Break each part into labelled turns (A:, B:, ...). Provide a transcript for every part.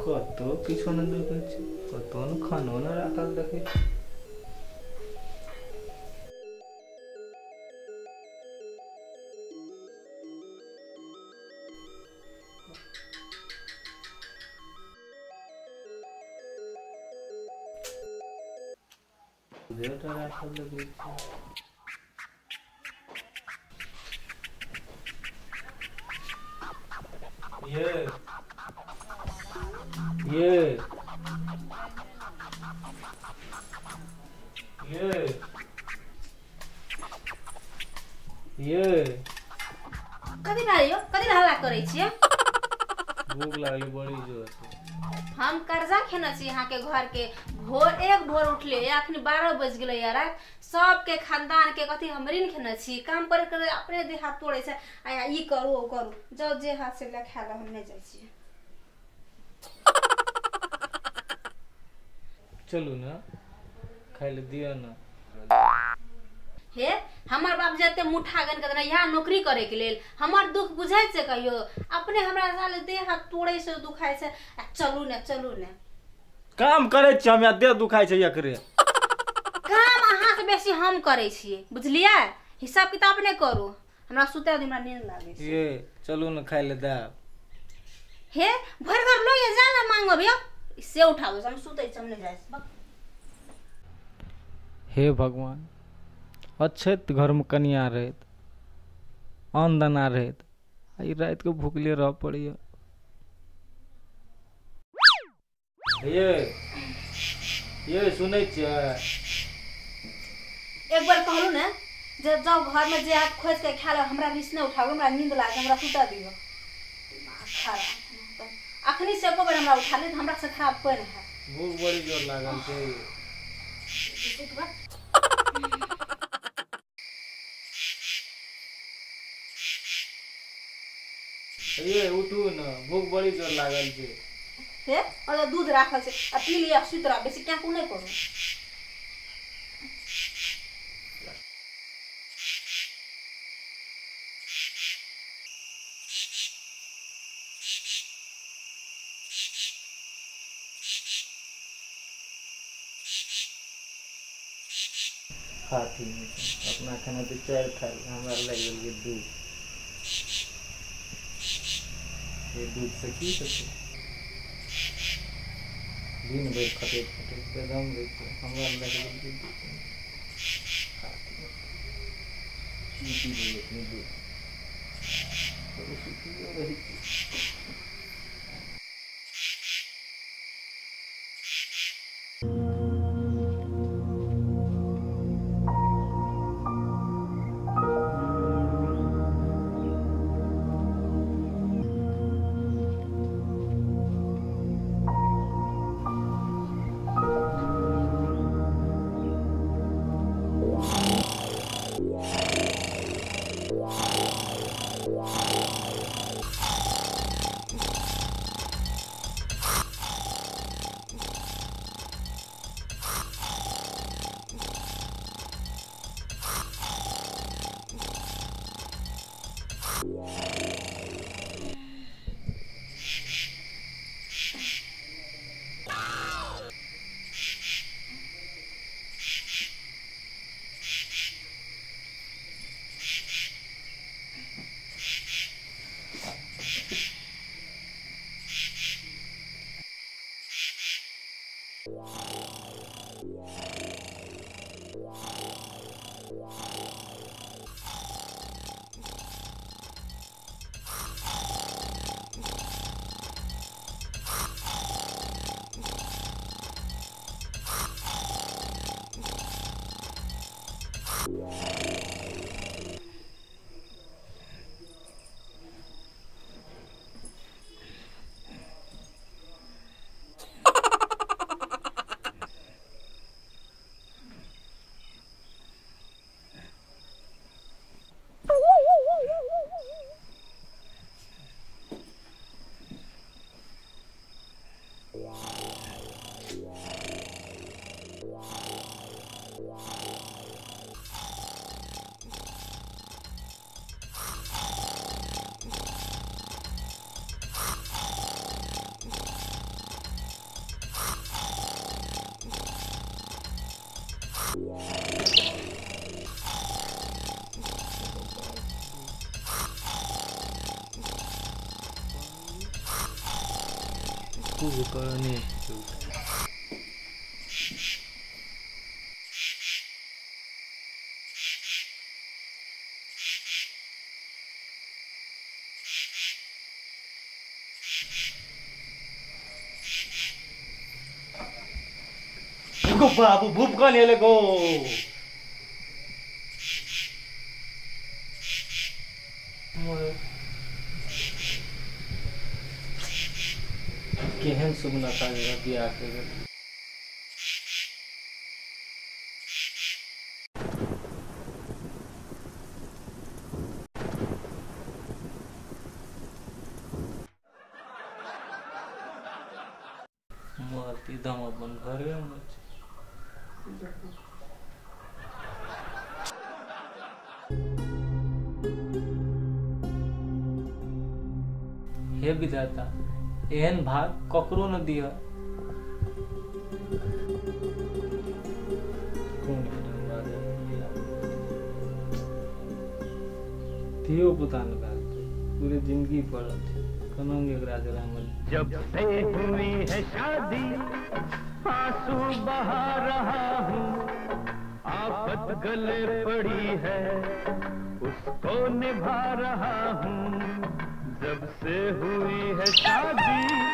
A: কত পিছনে দেখেছি, কত খানো রাখাল দেখেছি। যেটা রাখাল দেখেছি। ये ये
B: कथी भाइयो कथी हल्ला करै छियै?
A: भूख लागली बड़ी जोर से।
B: हम कर्जा खेने छी यहाँ के घर के। भोर उठले अखनी 12 बज गेलै यार। सबके खानदान के कथी हम ऋण खेने छी, काम करे करे अपने देह हाथ तोड़े छै। आया ई करू ओ करू, जाओ जे हाथ से ला खा ला, हम नहीं जाय छी।
A: चलू ना खाई ले दिया ना।
B: हे हमार बाप जते मुठा गन के यहाँ नौकरी करे के लेल हमार दुख बुझाई से कहियो, अपने हमरा साले देह हाथ तोड़े से दुखाई से। चलू ने
A: काम करे छी हम, या देह दुखाई छै एकरे।
B: काम अहाँ से बेसी हम करे छिए, बुझलिए? हिसाब किताब ने करू, हमरा सुते दिन नींद लागे छै।
A: ये चलू ना खाई ले दा।
B: हे भर घर लो ये जा ना मांगो भैया, से उठाओ हम सुते चमने जाए।
A: हे भगवान, अच्छे घर में कनिया रहत, अन्न दाना रहत, आई रात को भूखले रह पड़ी। ये सुनै छियै?
B: एक बार कहलू ने जे जाओ घर में जे हाथ खोज के खा लो, हमरा रिस न उठाओ, हमरा नींद लागे, हमरा सुता दियो। अखनी से एको बार हमरा उठा ले, हमरा से खराब कोई नहीं है।
A: भूख बड़ी जोर लागल छै। ये उठू ना, भूख बड़ी जोर लागल छै।
B: हे और दूध राखल छै, आ पी लिया सुत रह, बेसी क्या को नहीं करू।
A: खाती अपना खाना तो 4 थाली, हमारा लग गया दूध। ये दूध से की सकते दिन भर खटे एकदम रहते, हमारा लग गया दूध। दूध Kumbhakarna Go babu bub kan ele go केहन सुगना था बियाह के मरती दम अपन घरे में हे विधाता एहन भाग ककरो न दिया थियो पता न पूरे जिंदगी पड़ल कनंग एकरा जरा मन
C: जब से हुई है शादी आंसू बहा रहा हूँ आफत गले पड़ी है उसको निभा रहा हूँ जब से हुई है शादी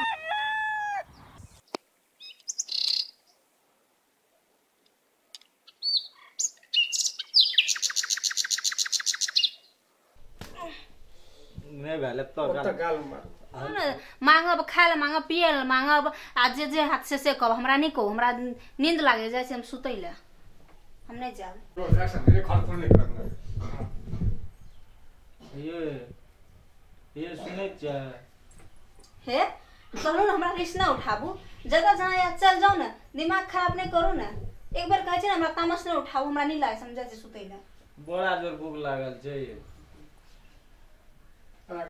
A: मैं गाले तो गाल मार
B: मांगब खाए मांग पिए मांगब आ जे हाथ से कब हमरा नहीं कहो हमरा नींद लागे जाए हम सुतै ले हम नहीं जाब
A: ये सुने जा
B: हे कहलो ना हमरा रिस्क ना उठाबू जगह जहां या चल जाओ ना दिमाग खराब नहीं करू ना एक बार कहे छी ना हमरा तामस नहीं उठाबू हमरा नहीं लागे समझा जे सुतै ले
A: बड़ा जोर भूख लागल छै